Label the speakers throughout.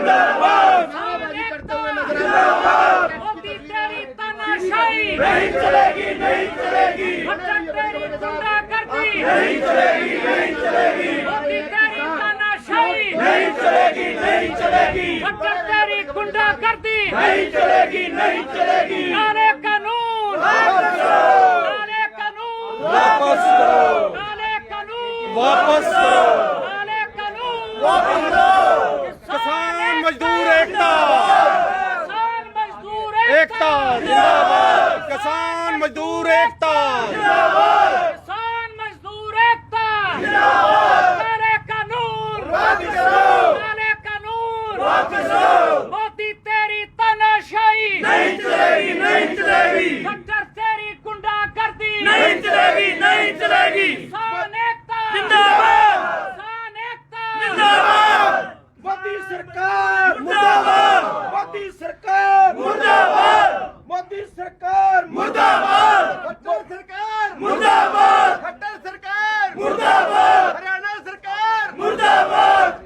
Speaker 1: नाराबाजी करते हुए नजर आ रहे हैं।
Speaker 2: मोदी तेरी तानाशाही
Speaker 3: नहीं चलेगी, नहीं चलेगी,
Speaker 2: तेरी गुंडागर्दी
Speaker 3: नहीं चलेगी, नहीं चलेगी,
Speaker 2: मोदी तेरी तानाशाही
Speaker 3: नहीं चलेगी, नहीं चलेगी,
Speaker 2: तेरी गुंडागर्दी
Speaker 3: नहीं चलेगी, नहीं चलेगी।
Speaker 2: काले कानून
Speaker 3: वापस करो,
Speaker 2: काले कानून
Speaker 3: वापस करो,
Speaker 2: काले कानून
Speaker 3: वापस करो,
Speaker 2: काले कानून
Speaker 3: वापस करो। किसान मजदूर एकता,
Speaker 2: किसान मजदूर
Speaker 3: एकता जिंदाबाद। किसान मजदूर एकता
Speaker 2: किसान मजदूर एकता काले कानून
Speaker 3: वापस करो,
Speaker 2: काले कानून
Speaker 3: वापस करो।
Speaker 2: मोदी तेरी तानाशाही
Speaker 3: नहीं चलेगी, नहीं चलेगी,
Speaker 2: खट्टर तेरी गुंडागर्दी
Speaker 3: नहीं चलेगी, नहीं चलेगी।
Speaker 2: किसान एकता
Speaker 3: जिंदाबाद,
Speaker 2: किसान एकता
Speaker 3: जिंदाबाद। मोदी सरकार मुर्दाबाद, मोदी सरकार मुर्दाबाद, मोदी सरकार मुर्दाबाद, खट्टर सरकार मुर्दाबाद, खट्टर सरकार मुर्दाबाद, हरियाणा सरकार मुर्दाबाद।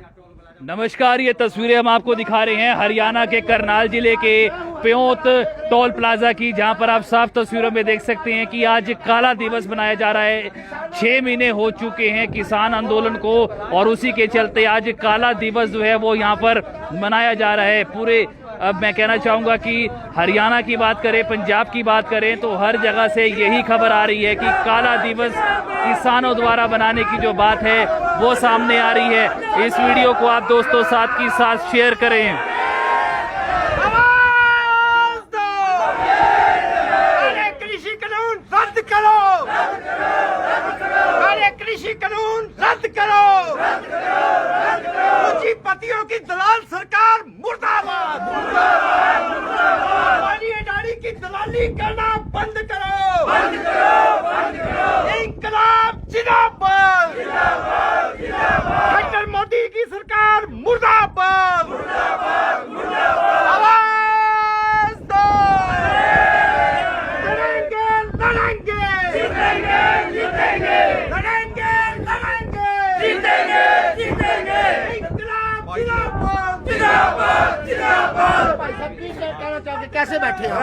Speaker 4: नमस्कार, ये तस्वीरें हम आपको दिखा रहे हैं हरियाणा के करनाल जिले के प्योंत टोल प्लाजा की, जहां पर आप साफ तस्वीरों में देख सकते हैं कि आज काला दिवस मनाया जा रहा है। 6 महीने हो चुके हैं किसान आंदोलन को और उसी के चलते आज काला दिवस जो है वो यहां पर मनाया जा रहा है पूरे। अब मैं कहना चाहूँगा कि हरियाणा की बात करें, पंजाब की बात करें तो हर जगह से यही खबर आ रही है कि काला दिवस किसानों द्वारा बनाने की जो बात है वो सामने आ रही है। इस वीडियो को आप दोस्तों साथ की साथ शेयर करें।
Speaker 3: कृषि कानून रद्द करो, अरे कृषि कानून रद्द करो, पूंजीपतियों की दलाल सरकार मुर्दाबाद, पानी अडानी की दलाली करना बंद करो, बंद करो, बंद करो। इंकलाब जिंदाबाद, जिंदाबाद, जिंदाबाद। खट्टर मोदी की सरकार मुर्दाबाद, मुर्दाबाद, मुर्दाबाद। आवाज दो, लड़ेंगे, लड़ेंगे, जीतेंगे, जीतेंगे, लड़ेंगे, लड़ेंगे, जीतेंगे, जीतेंगे। इंकलाब जिंदाबाद, जिंदाबाद, जिंदाबाद।
Speaker 1: भाई साहब की कहना चाहोगे, कैसे बैठे हैं?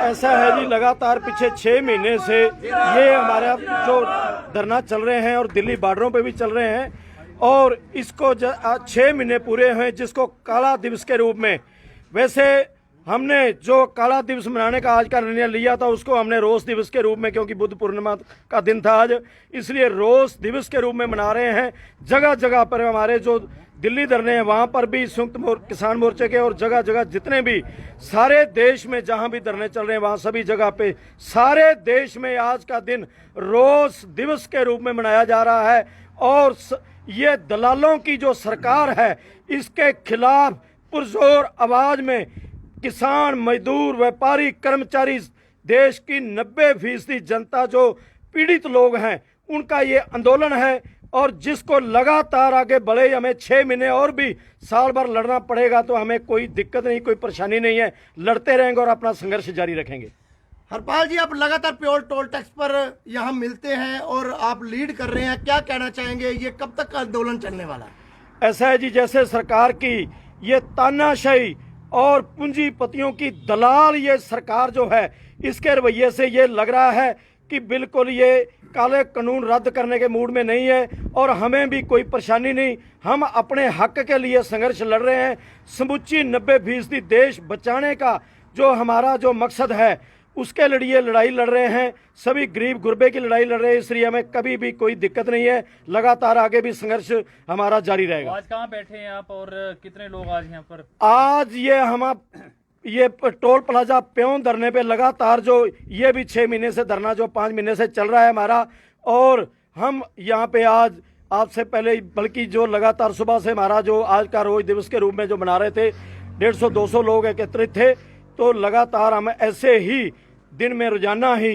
Speaker 5: ऐसा है जी, लगातार पिछले 6 महीने से ये हमारा जो धरना चल रहे हैं और दिल्ली बॉर्डरों पे भी चल रहे हैं और इसको 6 महीने पूरे हुए जिसको काला दिवस के रूप में, वैसे हमने जो काला दिवस मनाने का आज का निर्णय लिया था उसको हमने रोस दिवस के रूप में, क्योंकि बुद्ध पूर्णिमा का दिन था आज, इसलिए रोस दिवस के रूप में मना रहे हैं। जगह जगह पर हमारे जो दिल्ली धरने हैं वहाँ पर भी संयुक्त किसान मोर्चे के और जगह जगह जितने भी सारे देश में जहाँ भी धरने चल रहे हैं वहाँ सभी जगह पे सारे देश में आज का दिन रोस दिवस के रूप में मनाया जा रहा है। और ये दलालों की जो सरकार है इसके खिलाफ पुरजोर आवाज में किसान, मजदूर, व्यापारी, कर्मचारी, देश की 90% जनता जो पीड़ित लोग हैं उनका ये आंदोलन है और जिसको लगातार आगे बढ़े। हमें 6 महीने और भी साल भर लड़ना पड़ेगा तो हमें कोई दिक्कत नहीं, कोई परेशानी नहीं है, लड़ते रहेंगे और अपना संघर्ष जारी रखेंगे।
Speaker 1: हरपाल जी, आप लगातार प्योर टोल टैक्स पर यहाँ मिलते हैं और आप लीड कर रहे हैं, क्या कहना चाहेंगे? ये कब तक का आंदोलन चलने वाला है?
Speaker 5: ऐसा है जी, जैसे सरकार की ये तानाशाही और पूंजीपतियों की दलाल ये सरकार जो है इसके रवैये से ये लग रहा है कि बिल्कुल ये काले कानून रद्द करने के मूड में नहीं है और हमें भी कोई परेशानी नहीं। हम अपने हक के लिए संघर्ष लड़ रहे हैं। समूची 90% देश बचाने का जो हमारा जो मकसद है उसके लिए लड़ाई लड़ रहे हैं। सभी गरीब गुरबे की लड़ाई लड़ रहे हैं, इसलिए हमें कभी भी कोई दिक्कत नहीं है। लगातार आगे भी संघर्ष हमारा जारी रहेगा।
Speaker 4: आज कहाँ बैठे हैं आप और कितने लोग आज यहाँ पर?
Speaker 5: आज ये टोल प्लाजा प्यों धरने पे लगातार जो ये भी 6 महीने से धरना जो 5 महीने से चल रहा है हमारा, और हम यहाँ पे आज आपसे पहले बल्कि जो लगातार सुबह से हमारा जो आज का रोज दिवस के रूप में जो मना रहे थे 150-200 लोग एकत्रित थे। तो लगातार हम ऐसे ही दिन में रोजाना ही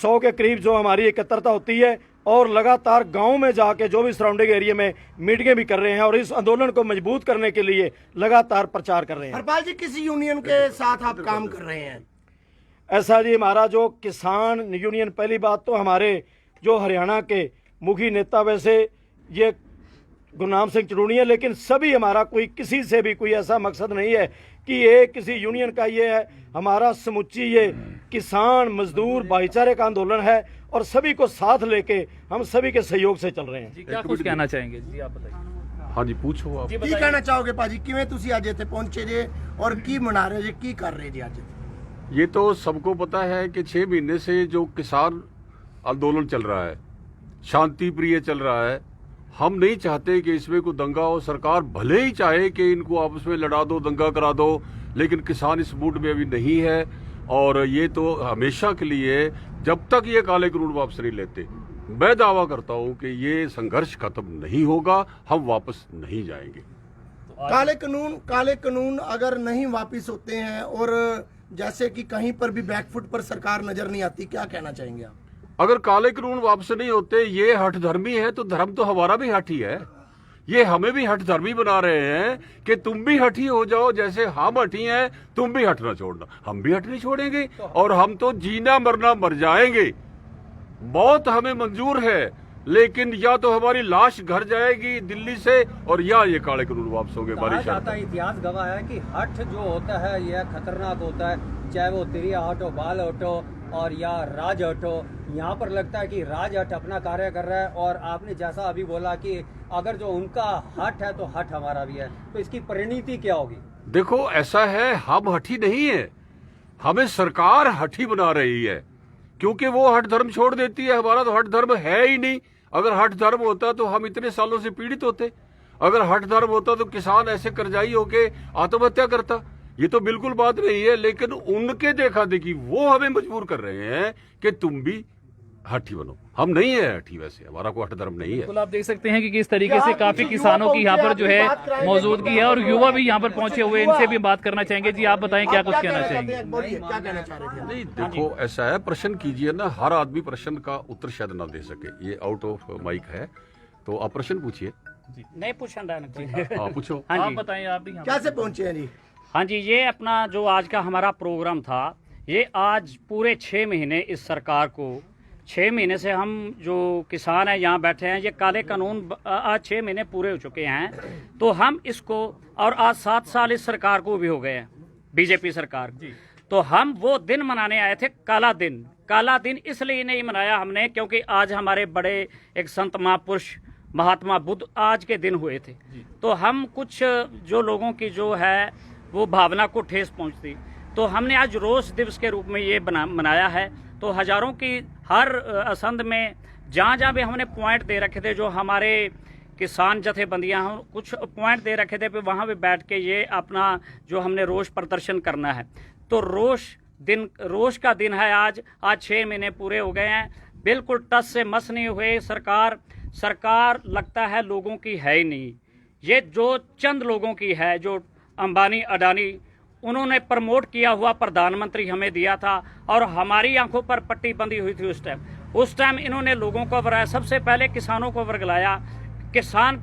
Speaker 5: 100 के करीब जो हमारी एकत्रता होती है और लगातार गांव में जाके जो भी सराउंडिंग एरिया में मीटिंगें भी कर रहे हैं और इस आंदोलन को मजबूत करने के लिए लगातार प्रचार कर रहे हैं।
Speaker 1: हरपाल जी, किस यूनियन के साथ आप काम कर रहे हैं?
Speaker 5: ऐसा जी, हमारा जो किसान यूनियन, पहली बात तो हमारे जो हरियाणा के मुखी नेता, वैसे ये गुरनाम सिंह चड़ूनी है, लेकिन सभी हमारा कोई किसी से भी कोई ऐसा मकसद नहीं है कि ये किसी यूनियन का, ये है हमारा समुच्ची ये किसान मजदूर भाईचारे का आंदोलन है और सभी को साथ लेके हम सभी के सहयोग से चल रहे हैं।
Speaker 4: जी, क्या कुछ कहना चाहेंगे जी, आप बताइए।
Speaker 6: हाँ जी, पूछो आप।
Speaker 4: जी,
Speaker 1: ਕੀ ਕਹਿਣਾ ਚਾਹੋਗੇ ਭਾਜੀ, ਕਿਵੇਂ ਤੁਸੀਂ ਅੱਜ ਇੱਥੇ ਪਹੁੰਚੇ ਜੇ ਔਰ ਕੀ ਮਨਾ ਰਹੇ ਜੇ, ਕੀ ਕਰ ਰਹੇ ਜੇ ਅੱਜ?
Speaker 6: ये तो सबको पता है कि 6 महीने से जो किसान आंदोलन चल रहा है शांति प्रिय चल रहा है। हम नहीं चाहते कि इसमें कोई दंगा हो। सरकार भले ही चाहे कि इनको आपस में लड़ा दो, दंगा करा दो, लेकिन किसान इस मूड में अभी नहीं है। और ये तो हमेशा के लिए, जब तक ये काले कानून वापस नहीं लेते, मैं दावा करता हूं कि ये संघर्ष खत्म नहीं होगा, हम वापस नहीं जाएंगे।
Speaker 1: काले कानून अगर नहीं वापिस होते हैं और जैसे कि कहीं पर भी बैकफुट पर सरकार नजर नहीं आती, क्या कहना चाहेंगे आप?
Speaker 6: अगर काले कानून वापस नहीं होते, ये हठ धर्मी है तो धर्म तो हमारा भी हठ ही है। ये हमें भी हठ धर्मी बना रहे हैं कि तुम भी हठी हो जाओ, जैसे हम हठी हैं तुम भी हट ना छोड़ना। हम भी हट नहीं छोड़ेंगे और हम तो जीना मरना मर जाएंगे। मौत हमें मंजूर है, लेकिन या तो हमारी लाश घर जाएगी दिल्ली से और या ये काले कानून वापस होंगे।
Speaker 7: कहा जाता है, इतिहास गवाह है कि हठ जो होता है यह खतरनाक होता है, चाहे वो तिरिया हट हो, बाल हट हो और या राज हट हो। यहाँ पर लगता है कि राज हट अपना कार्य कर रहा है और आपने जैसा अभी बोला कि अगर जो उनका हट है तो हट हमारा भी है, तो इसकी परिणति क्या होगी?
Speaker 6: देखो, ऐसा है, हम हठी नहीं है, हमें सरकार हठी बना रही है, क्योंकि वो हठ धर्म छोड़ देती है। हमारा तो हठ धर्म है ही नहीं। अगर हठ धर्म होता तो हम इतने सालों से पीड़ित होते। अगर हठ धर्म होता तो किसान ऐसे कर्जाई होके आत्महत्या करता। ये तो बिल्कुल बात नहीं है, लेकिन उनके देखा देखी वो हमें मजबूर कर रहे हैं कि तुम भी हठी बनो। हम नहीं है हठी, वैसे हमारा कोई हठ धर्म नहीं है।
Speaker 4: बिल्कुल, आप देख सकते हैं कि किस तरीके से काफी किसानों की यहाँ पर जो है मौजूदगी है और युवा भी यहाँ पर पहुंचे हुए, इनसे भी बात करना चाहेंगे। जी, आप बताएं क्या कुछ कहना चाहेंगे।
Speaker 1: बोलिए, क्या कहना चाह रहे थे?
Speaker 6: नहीं, देखो, ऐसा है, प्रश्न कीजिए ना, हर आदमी प्रश्न का उत्तर शायद ना दे सके, ये आउट ऑफ माइक है, तो आप प्रश्न पूछिए।
Speaker 2: नहीं पूछना डायरेक्ट।
Speaker 6: हाँ, पूछो।
Speaker 4: आप बताएं, आप भी
Speaker 1: कैसे पहुंचे हैं जी?
Speaker 2: हाँ जी, ये अपना जो आज का हमारा प्रोग्राम था, ये आज पूरे 6 महीने इस सरकार को, 6 महीने से हम जो किसान हैं यहाँ बैठे हैं, ये काले कानून आज 6 महीने पूरे हो चुके हैं, तो हम इसको, और आज 7 साल इस सरकार को भी हो गए हैं, बीजेपी सरकार। तो हम वो दिन मनाने आए थे, काला दिन। काला दिन इसलिए नहीं मनाया हमने क्योंकि आज हमारे बड़े एक संत महापुरुष महात्मा बुद्ध आज के दिन हुए थे, तो हम कुछ जो लोगों की जो है वो भावना को ठेस पहुंचती, तो हमने आज रोष दिवस के रूप में ये मनाया है। तो हजारों की हर असंध में जहाँ जहाँ भी हमने पॉइंट दे रखे थे, जो हमारे किसान जथेबंदियाँ हैं कुछ पॉइंट दे रखे थे, वहाँ पे बैठ के ये अपना जो हमने रोष प्रदर्शन करना है। तो रोष का दिन है आज 6 महीने पूरे हो गए हैं, बिल्कुल टस से मस नहीं हुए। सरकार लगता है लोगों की है ही नहीं, ये जो चंद लोगों की है, जो अंबानी अडानी उन्होंने प्रमोट किया हुआ प्रधानमंत्री हमें दिया था और हमारी आंखों पर पट्टी बंधी हुई थी उस टाइम इन्होंने लोगों को वर्गाया। सबसे पहले किसानों को वर्गलाया। किसान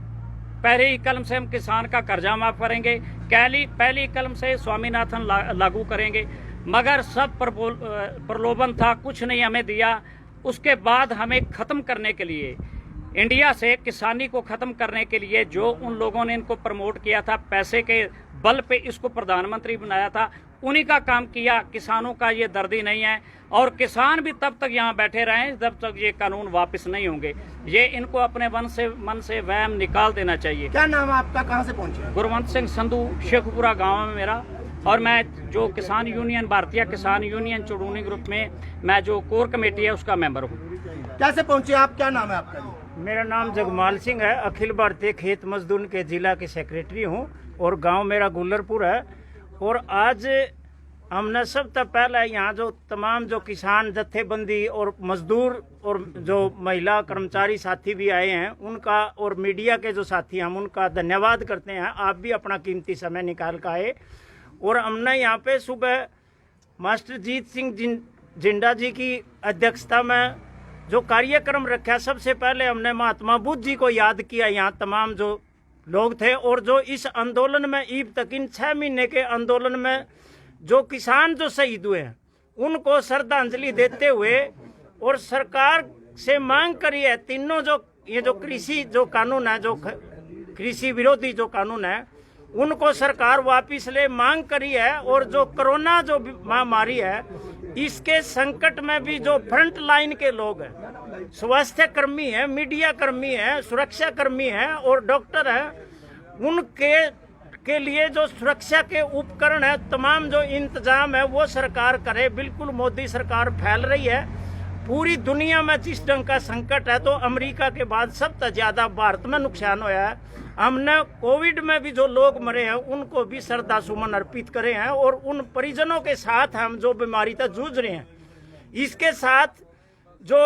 Speaker 2: पहले ही कलम से हम किसान का कर्जा माफ करेंगे, पहली कलम से स्वामीनाथन लागू करेंगे, मगर सब प्रलोभन था, कुछ नहीं हमें दिया। उसके बाद हमें ख़त्म करने के लिए, इंडिया से किसानी को ख़त्म करने के लिए जो उन लोगों ने इनको प्रमोट किया था, पैसे के बल पे इसको प्रधानमंत्री बनाया था, उन्हीं का काम किया। किसानों का ये दर्द ही नहीं है और किसान भी तब तक यहाँ बैठे रहे जब तक ये कानून वापस नहीं होंगे। ये इनको अपने मन से वहम निकाल देना चाहिए।
Speaker 1: क्या नाम है आपका, कहाँ से पहुंचे?
Speaker 2: गुरवंत सिंह संधू, शेखपुरा गाँव में मेरा, और मैं जो किसान यूनियन, भारतीय किसान यूनियन चुड़ूनी ग्रुप में मैं जो कोर कमेटी है उसका मेंबर हूँ।
Speaker 1: कैसे पहुंचे आप, क्या नाम है आपका जी?
Speaker 8: मेरा नाम जगमाल सिंह है, अखिल भारतीय खेत मजदूर के जिला के सेक्रेटरी हूँ और गांव मेरा गुल्लरपुर है। और आज हमने सबसे पहले यहाँ जो तमाम जो किसान जत्थेबंदी और मजदूर और जो महिला कर्मचारी साथी भी आए हैं उनका, और मीडिया के जो साथी हम उनका धन्यवाद करते हैं। आप भी अपना कीमती समय निकाल कर आए। और हमने यहाँ पे सुबह मास्टर जीत सिंह जिंडा जी की अध्यक्षता में जो कार्यक्रम रखा, सबसे पहले हमने महात्मा बुद्ध जी को याद किया। यहाँ तमाम जो लोग थे और जो इस आंदोलन में ईब तक इन 6 महीने के आंदोलन में जो किसान जो शहीद हुए हैं उनको श्रद्धांजलि देते हुए और सरकार से मांग करी है, तीनों जो ये जो कृषि जो कानून है, जो कृषि विरोधी जो कानून है उनको सरकार वापिस ले मांग करी है। और जो कोरोना जो महामारी है इसके संकट में भी जो फ्रंट लाइन के लोग हैं, स्वास्थ्य कर्मी है, मीडिया कर्मी है, सुरक्षा कर्मी है और डॉक्टर है, उनके लिए जो सुरक्षा के उपकरण है, तमाम जो इंतजाम है वो सरकार करे। बिल्कुल मोदी सरकार फैल रही है पूरी दुनिया में। जिस ढंग का संकट है तो अमेरिका के बाद सबसे ज्यादा भारत में नुकसान होया है। हमने कोविड में भी जो लोग मरे हैं उनको भी श्रद्धा सुमन अर्पित करे हैं और उन परिजनों के साथ हम जो बीमारी तक जूझ रहे हैं। इसके साथ जो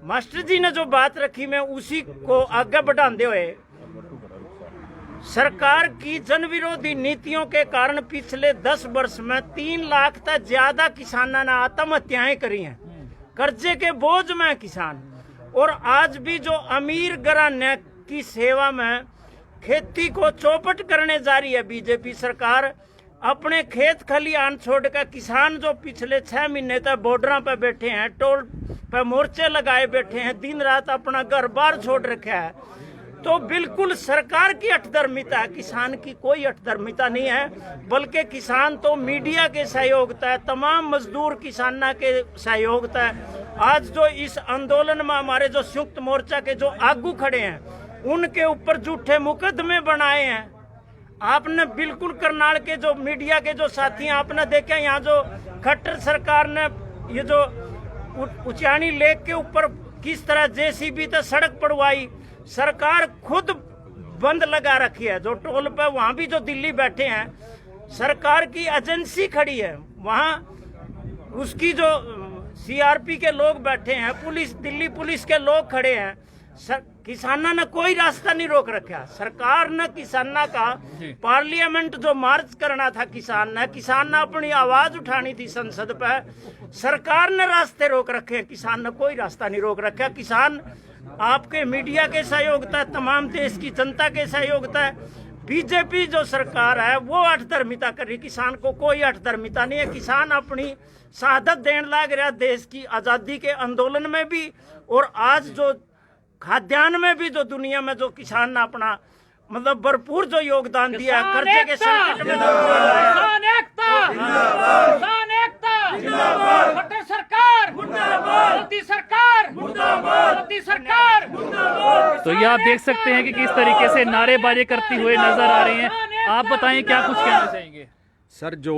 Speaker 8: मास्टर जी ने जो बात रखी, मैं उसी को आगे बढ़ाते हुए, सरकार की जन विरोधी नीतियों के कारण पिछले 10 वर्ष में 3 लाख तक ज्यादा किसानों ने आत्महत्याएं करी हैं। कर्जे के बोझ में किसान, और आज भी जो अमीर घराने की सेवा में खेती को चौपट करने जा रही है बीजेपी सरकार। अपने खेत खलिहान छोड़कर किसान जो पिछले 6 महीने तक बॉर्डर पे बैठे हैं, टोल पे मोर्चे लगाए बैठे हैं, दिन रात अपना घर बार छोड़ रखा है, तो बिल्कुल सरकार की अठधर्मिता है। किसान की कोई अठधर्मिता नहीं है, बल्कि किसान तो मीडिया के सहयोगता है, तमाम मजदूर किसाना के सहयोगता है। आज जो इस आंदोलन में हमारे जो संयुक्त मोर्चा के जो आगू खड़े हैं उनके ऊपर झूठे मुकदमे बनाए हैं। आपने बिल्कुल करनाल के जो मीडिया के जो साथी हैं, आपने देखा यहाँ जो खट्टर सरकार ने ये जो उचानी लेक के ऊपर किस तरह जेसीबी तक सड़क पड़वाई। सरकार खुद बंद लगा रखी है जो टोल पे, वहां भी जो दिल्ली बैठे हैं सरकार की एजेंसी खड़ी है, वहां उसकी जो सीआरपी के लोग बैठे हैं, पुलिस, दिल्ली पुलिस के लोग खड़े हैं। किसाना ने कोई रास्ता नहीं रोक रखा। सरकार ने किसाना का पार्लियामेंट जो मार्च करना था, किसान ने अपनी आवाज उठानी थी संसद पे, सरकार ने रास्ते रोक रखे हैं, किसान ने कोई रास्ता नहीं रोक रखा। किसान आपके मीडिया के सहयोगता है, तमाम देश की जनता के सहयोगता है। बीजेपी जो सरकार है वो अठधर्मिता कर रही, किसान को कोई अठधर्मिता नहीं है। किसान अपनी शहादत देने लग रहा देश की आजादी के आंदोलन में भी, और आज जो खाद्यान्न में भी जो दुनिया में जो किसान ने अपना मतलब भरपूर जो योगदान दिया है, कर्जे के संकट में
Speaker 4: तो ये आप देख सकते हैं कि किस तरीके से नारेबाजी करती हुए नजर आ रही हैं। आप बताएं क्या कुछ कहना चाहेंगे।
Speaker 6: सर, जो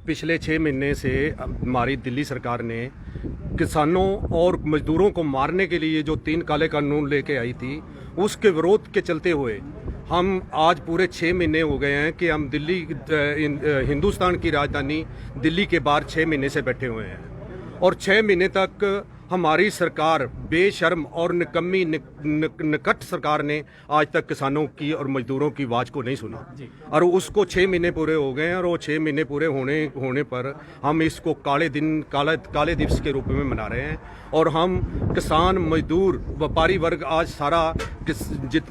Speaker 6: पिछले 6 महीने से हमारी दिल्ली सरकार ने किसानों और मजदूरों को मारने के लिए जो 3 काले कानून लेके आई थी, उसके विरोध के चलते हुए हम आज पूरे 6 महीने हो गए हैं कि हम दिल्ली हिंदुस्तान की राजधानी दिल्ली के बाहर 6 महीने से बैठे हुए हैं। और 6 महीने तक हमारी सरकार, बेशर्म और निकम्मी निकट सरकार ने आज तक किसानों की और मजदूरों की आवाज़ को नहीं सुना। और उसको 6 महीने पूरे हो गए हैं, और वो 6 महीने पूरे होने पर हम इसको काले दिवस के रूप में मना रहे हैं। और हम किसान, मजदूर, व्यापारी वर्ग आज सारा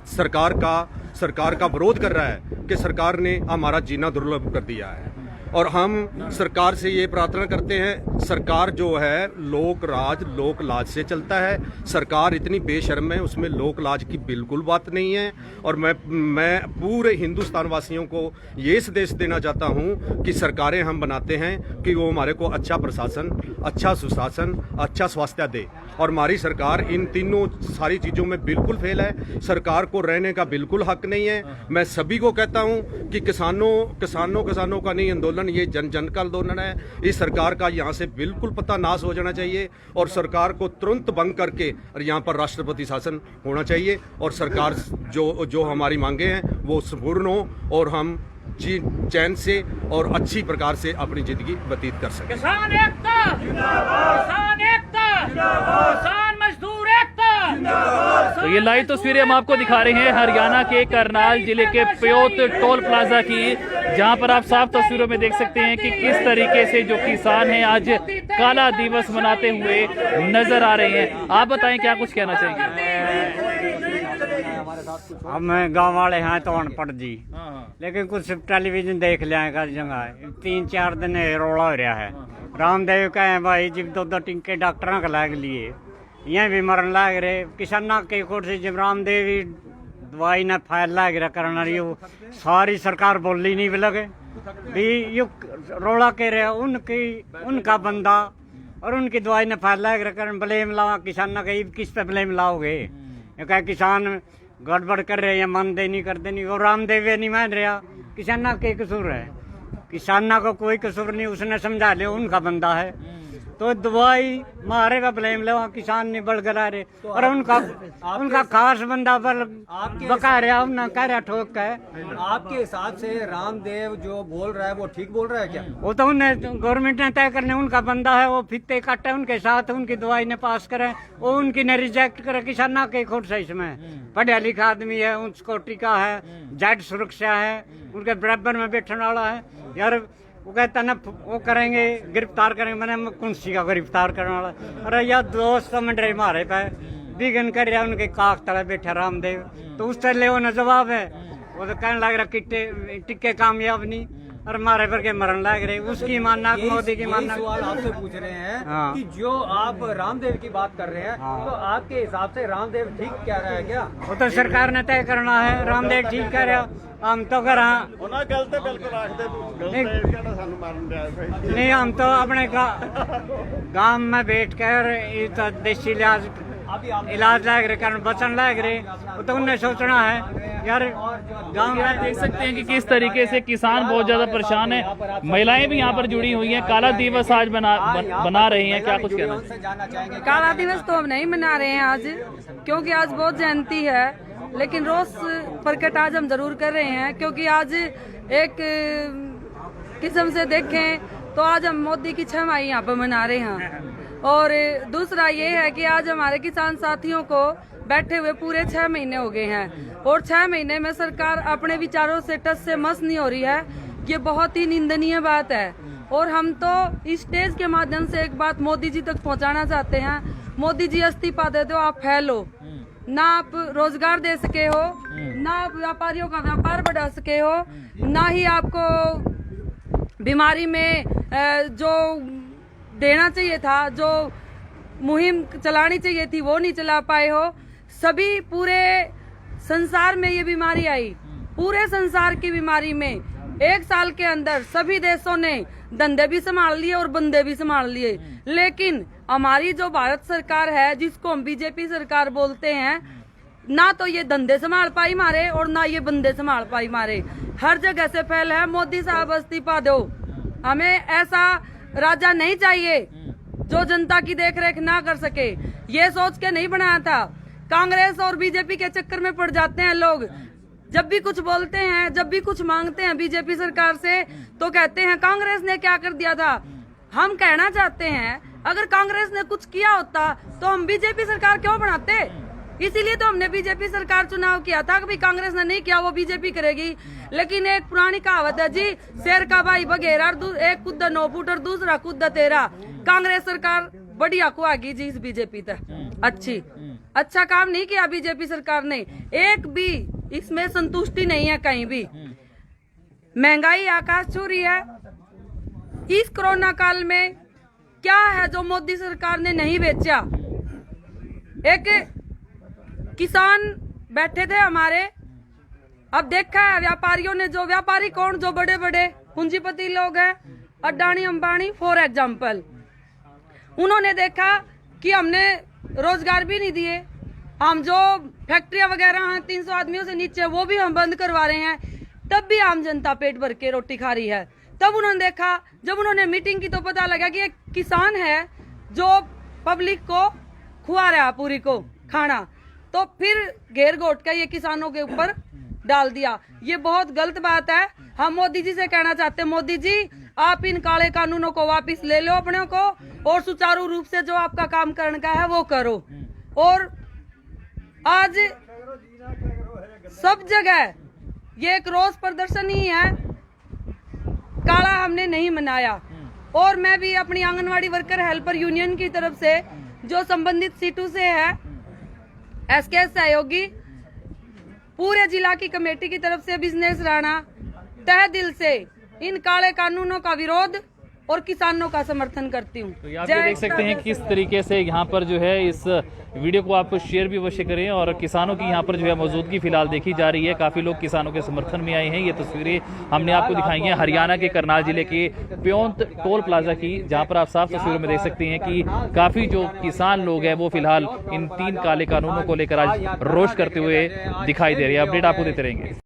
Speaker 6: सरकार का विरोध कर रहा है कि सरकार ने हमारा जीना दुर्लभ कर दिया है। और हम सरकार से ये प्रार्थना करते हैं, सरकार जो है लोक लाज से चलता है। सरकार इतनी बेशर्म है, उसमें लोक लाज की बिल्कुल बात नहीं है। और मैं पूरे हिंदुस्तान वासियों को ये संदेश देना चाहता हूँ कि सरकारें हम बनाते हैं कि वो हमारे को अच्छा प्रशासन, अच्छा सुशासन, अच्छा स्वास्थ्य दे। और हमारी सरकार इन तीनों सारी चीज़ों में बिल्कुल फेल है। सरकार को रहने का बिल्कुल हक नहीं है। मैं सभी को कहता हूँ कि किसानों का नहीं आंदोलन, ये जन का आंदोलन है। इस सरकार का यहाँ से बिल्कुल पता नाश हो जाना चाहिए, और सरकार को तुरंत भंग करके और यहाँ पर राष्ट्रपति शासन होना चाहिए। और सरकार जो हमारी मांगे हैं वो संपूर्ण हो, और हम चैन से और अच्छी प्रकार से अपनी जिंदगी व्यतीत कर सकें।
Speaker 4: किसान एकता जिंदाबाद, किसान एकता जिंदाबाद, किसान मजदूर एकता जिंदाबाद। तो ये लाइव तस्वीरें हम आपको दिखा रहे हैं हरियाणा के करनाल जिले के प्योत टोल प्लाजा की, जहां पर आप साफ तस्वीरों में देख सकते हैं कि किस तरीके से जो किसान हैं आज काला दिवस मनाते हुए नजर आ रहे हैं। आप बताएं क्या कुछ कहना चाहेंगे।
Speaker 8: हम गांव वाले हैं तो अनपढ़ जी, लेकिन कुछ टेलीविजन देख लिया है हर जगह। 3-4 दिन रोड़ा हो रहा है। रामदेव का है भाई, जब 2 टिंके डॉक्टरों का लाग लिए, यहाँ भी मरन लाग रहे। किसाना के कोट से जब रामदेव दवाई ने फैला गिरा करना रही सारी सरकार बोली नहीं भी लगे भी यू रोड़ा के रहे उनका बंदा और उनकी दवाई ने फैला गिरा कर ब्लेम लाओ किसान का किस पे ब्लेम लाओगे ये कहे किसान गड़बड़ कर रहे हैं मानते नहीं करते नहीं और रामदेव नहीं मान रहा किसान के कसूर है किसान को कोई कसूर नहीं उसने समझा लिया उनका बंदा है तो दवाई मारे का ब्लेम ले किसान नहीं बल करा रहे और उनका खास बंदा बल बका रहा उन्हें कह रहा ठोक है।
Speaker 7: आपके हिसाब से रामदेव जो बोल रहा है वो ठीक बोल रहा है क्या?
Speaker 8: वो तो उन्हें गवर्नमेंट ने तय करने उनका बंदा है वो फित्ते काटे उनके साथ उनकी दवाई ने पास करे वो उनकी ने रिजेक्ट करे किसान के खुद से इसमें पढ़ा लिखा आदमी है उसको टीका है जेड सुरक्षा है उनके बराबर में बैठने वाला है यार वो कहता ना वो करेंगे गिरफ्तार करेंगे मैंने कुंसी का गिरफ्तार करने वाला अरे यार दोस्त मंडरे मारे पे बिगन कर रहा उनके काक तले बैठा रामदेव तो उस तरह ले वो न जवाब है वो तो कहने लग रहा टिक्के कामयाब नहीं और मारे पर के मरण लग रहे उसकी मानना मोदी की मानना।
Speaker 7: सवाल आपसे पूछ रहे हैं कि जो आप रामदेव की बात कर रहे हैं तो आपके हिसाब से रामदेव ठीक कह रहा है क्या?
Speaker 8: वो तो सरकार ने तय करना है रामदेव ठीक कह रहा हम तो कर नहीं हम तो अपने गांव में बैठ कर देसी इलाज लाग रहे कारण बचन लाग रहे वो तो उन्हें सोचना है यार गांव में
Speaker 4: देख सकते हैं कि किस तरीके से किसान बहुत ज्यादा परेशान है महिलाएं भी यहाँ पर जुड़ी हुई हैं काला दिवस आज बना रही हैं क्या कुछ कहना?
Speaker 9: काला दिवस तो हम नहीं मना रहे हैं आज क्योंकि आज बहुत जयंती है लेकिन रोष प्रकट आज हम जरूर कर रहे हैं क्योंकि आज एक किस्म से देखें तो आज हम मोदी की 6 माही यहाँ पर मना रहे हैं और दूसरा ये है कि आज हमारे किसान साथियों को बैठे हुए पूरे 6 महीने हो गए हैं और 6 महीने में सरकार अपने विचारों से टस से मस नहीं हो रही है ये बहुत ही निंदनीय बात है और हम तो इस स्टेज के माध्यम से एक बात मोदी जी तक पहुंचाना चाहते हैं मोदी जी इस्तीफा दे दो आप फैलो ना आप रोजगार दे सके हो ना आप व्यापारियों का व्यापार बढ़ा सके हो ना ही आपको बीमारी में जो देना चाहिए था जो मुहिम चलानी चाहिए थी वो नहीं चला पाए हो सभी पूरे संसार में ये बीमारी आई पूरे संसार की बीमारी में 1 साल के अंदर सभी देशों ने धंधे भी संभाल लिए और बंदे भी संभाल लिए लेकिन हमारी जो भारत सरकार है जिसको हम बीजेपी सरकार बोलते हैं ना तो ये धंधे संभाल पाई मारे और ना ये बंदे संभाल पाई मारे हर जगह से फैल है मोदी साहब इस्तीफा दो हमें ऐसा राजा नहीं चाहिए जो जनता की देखरेख ना कर सके ये सोच के नहीं बनाया था कांग्रेस और बीजेपी के चक्कर में पड़ जाते हैं लोग जब भी कुछ बोलते हैं जब भी कुछ मांगते हैं बीजेपी सरकार से तो कहते हैं कांग्रेस ने क्या कर दिया था हम कहना चाहते हैं अगर कांग्रेस ने कुछ किया होता तो हम बीजेपी सरकार क्यों बनाते इसीलिए तो हमने बीजेपी सरकार चुनाव किया था कि कांग्रेस ने नहीं किया वो बीजेपी करेगी लेकिन एक पुरानी कहावत है जी शेर का भाई बघेरा एक कुद्दा 9 फुट और दूसरा कुद्दा 13 कांग्रेस सरकार बढ़िया को आगी जी इस बीजेपी तक अच्छा काम नहीं किया बीजेपी सरकार ने एक भी इसमें संतुष्टि नहीं है कहीं भी महंगाई आकाश छू रही है इस कोरोना काल में क्या है जो मोदी सरकार ने नहीं बेचा एक किसान बैठे थे हमारे अब देखा है व्यापारियों ने जो व्यापारी कौन जो बड़े बड़े पूंजीपति लोग हैं अडानी अंबानी फॉर एग्जाम्पल उन्होंने देखा कि हमने रोजगार भी नहीं दिए हम जो फैक्ट्रियां वगैरह हैं 300 आदमियों से नीचे वो भी हम बंद करवा रहे हैं तब भी आम जनता पेट भर के रोटी खा रही है तब उन्होंने देखा जब उन्होंने मीटिंग की तो पता लगा कि एक किसान है जो पब्लिक को खुआ रहा पूरी को खाना तो फिर घेर घोट का ये किसानों के ऊपर डाल दिया ये बहुत गलत बात है हम मोदी जी से कहना चाहते हैं मोदी जी आप इन काले कानूनों को वापस ले लो अपने को और सुचारू रूप से जो आपका काम करने का है वो करो और आज सब जगह ये एक रोष प्रदर्शन ही है काला हमने नहीं मनाया और मैं भी अपनी आंगनवाड़ी वर्कर हेल्पर यूनियन की तरफ से जो संबंधित सीटों से है एसके सहयोगी पूरे जिला की कमेटी की तरफ से बिजनेस राणा तहे दिल से इन काले कानूनों का विरोध और किसानों का समर्थन करती हूँ।
Speaker 4: तो आप ये देख सकते हैं किस तरीके से यहाँ पर जो है इस वीडियो को आप शेयर भी अवश्य करें और किसानों की यहाँ पर जो है मौजूदगी फिलहाल देखी जा रही है। काफ़ी लोग किसानों के समर्थन में आए हैं। ये तस्वीरें हमने आपको दिखाई हैं हरियाणा के करनाल जिले के प्योंत टोल प्लाजा की, जहाँ पर आप साफ तस्वीरों में देख सकते हैं कि काफ़ी जो किसान लोग हैं वो फिलहाल इन 3 काले कानूनों को लेकर आज रोष करते हुए दिखाई दे रहे हैं। अपडेट आपको देते रहेंगे।